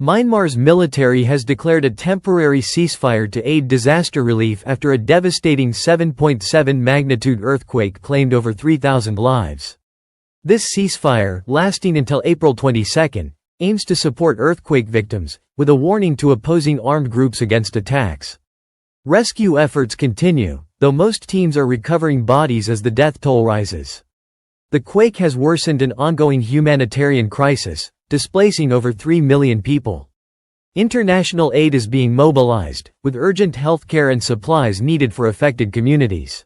Myanmar's military has declared a temporary ceasefire to aid disaster relief after a devastating 7.7 magnitude earthquake claimed over 3,000 lives. This ceasefire, lasting until April 22, aims to support earthquake victims, with a warning to opposing armed groups against attacks. Rescue efforts continue, though most teams are recovering bodies as the death toll rises. The quake has worsened an ongoing humanitarian crisis, displacing over 3 million people. International aid is being mobilized, with urgent healthcare and supplies needed for affected communities.